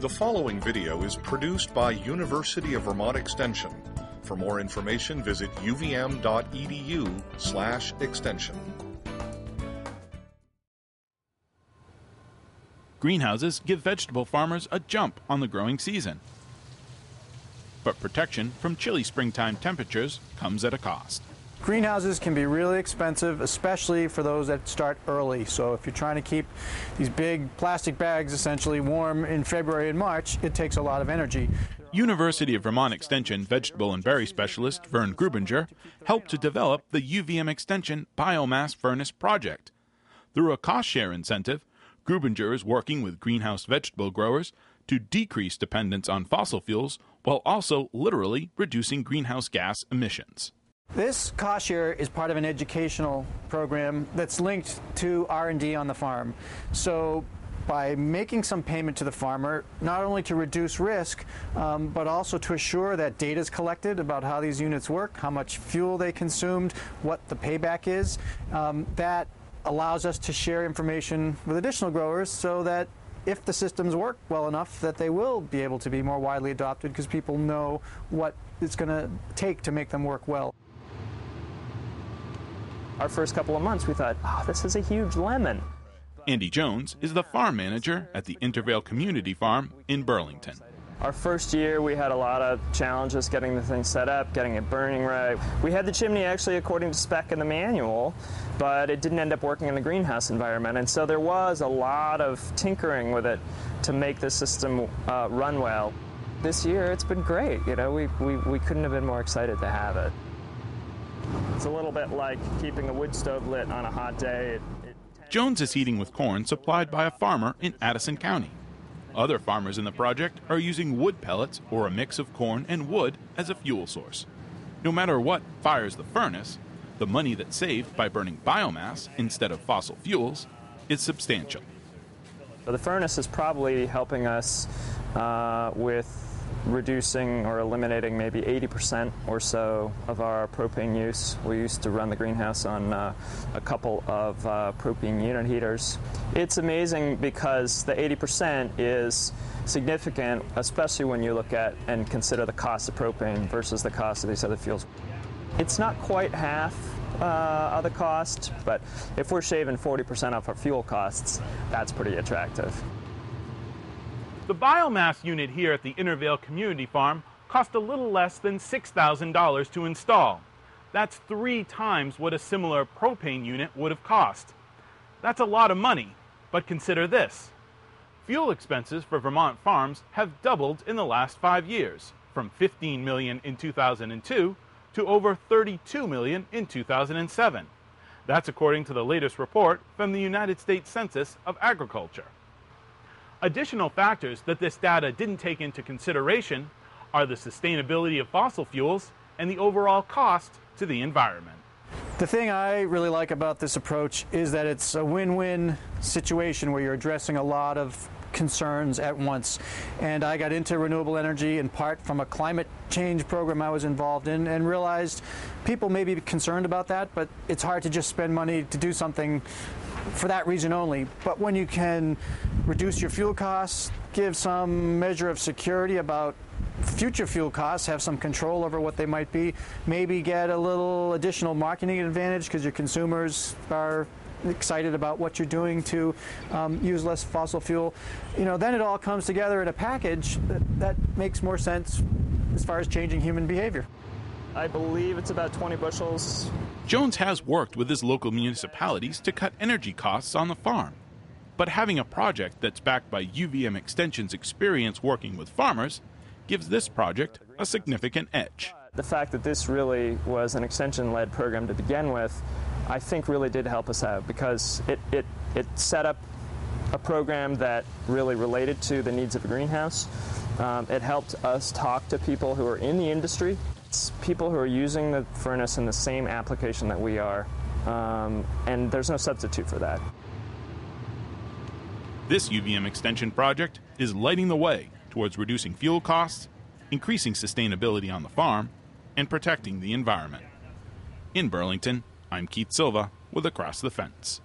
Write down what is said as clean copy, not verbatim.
The following video is produced by University of Vermont Extension. For more information, visit uvm.edu/extension. Greenhouses give vegetable farmers a jump on the growing season. But protection from chilly springtime temperatures comes at a cost. Greenhouses can be really expensive, especially for those that start early. So if you're trying to keep these big plastic bags essentially warm in February and March, it takes a lot of energy. University of Vermont Extension vegetable and berry specialist Vern Grubinger helped to develop the UVM Extension Biomass Furnace project. Through a cost-share incentive, Grubinger is working with greenhouse vegetable growers to decrease dependence on fossil fuels while also literally reducing greenhouse gas emissions. This cost share is part of an educational program that's linked to R&D on the farm. So by making some payment to the farmer, not only to reduce risk, but also to assure that data is collected about how these units work, how much fuel they consumed, what the payback is, that allows us to share information with additional growers so that if the systems work well enough that they will be able to be more widely adopted because people know what it's going to take to make them work well. Our first couple of months we thought, oh, this is a huge lemon. Andy Jones is the farm manager at the Intervale Community Farm in Burlington. Our first year we had a lot of challenges getting the thing set up, getting it burning right. We had the chimney actually according to spec in the manual, but it didn't end up working in the greenhouse environment. And so there was a lot of tinkering with it to make the system run well. This year it's been great. You know, we couldn't have been more excited to have it. It's a little bit like keeping a wood stove lit on a hot day. Jones is heating with corn supplied by a farmer in Addison County. Other farmers in the project are using wood pellets or a mix of corn and wood as a fuel source. No matter what fires the furnace, the money that's saved by burning biomass instead of fossil fuels is substantial. So the furnace is probably helping us with reducing or eliminating maybe 80% or so of our propane use. We used to run the greenhouse on a couple of propane unit heaters. It's amazing because the 80% is significant, especially when you look at and consider the cost of propane versus the cost of these other fuels. It's not quite half of the cost, but if we're shaving 40% off our fuel costs, that's pretty attractive. The biomass unit here at the Intervale Community Farm cost a little less than $6,000 to install. That's 3 times what a similar propane unit would have cost. That's a lot of money, but consider this. Fuel expenses for Vermont farms have doubled in the last 5 years, from $15 million in 2002 to over $32 million in 2007. That's according to the latest report from the United States Census of Agriculture. Additional factors that this data didn't take into consideration are the sustainability of fossil fuels and the overall cost to the environment. The thing I really like about this approach is that it's a win-win situation where you're addressing a lot of concerns at once. And I got into renewable energy in part from a climate change program I was involved in and realized people may be concerned about that, but it's hard to just spend money to do something for that reason only. But when you can reduce your fuel costs, give some measure of security about future fuel costs, have some control over what they might be, maybe get a little additional marketing advantage because your consumers are excited about what you're doing to use less fossil fuel, then it all comes together in a package that makes more sense as far as changing human behavior. I believe it's about 20 bushels. Jones has worked with his local municipalities to cut energy costs on the farm. But having a project that's backed by UVM Extension's experience working with farmers gives this project a significant edge. The fact that this really was an extension-led program to begin with, I think really did help us out because it set up a program that really related to the needs of a greenhouse. It helped us talk to people who are in the industry. It's people who are using the furnace in the same application that we are, and there's no substitute for that. This UVM Extension project is lighting the way towards reducing fuel costs, increasing sustainability on the farm, and protecting the environment. In Burlington, I'm Keith Silva with Across the Fence.